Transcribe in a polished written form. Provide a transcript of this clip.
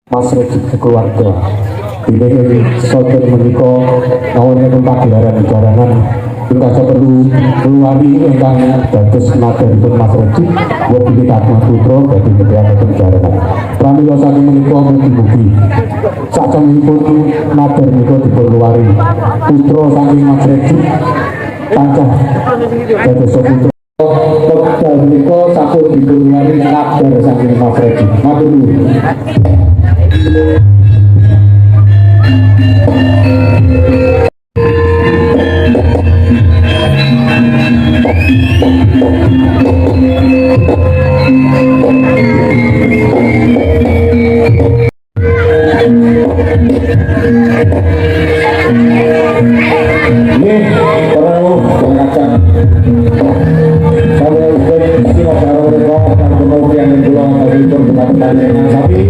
Mas Rejik keluarga ini saudara menika nawane tempat gelaran jaranan ingkang perlu keluari ingkang dados nagaripun Mas Rejik wedi Kakang Putra dadi kegiatan jaranan pramila saking menika mugi-mugi sakjroning nagar menika dipun keluari putra saking Mas Rejik tansah dados putra wekdal menika sampun dipun keluari nagar saking Mas Rejik matur nuwun. Tapi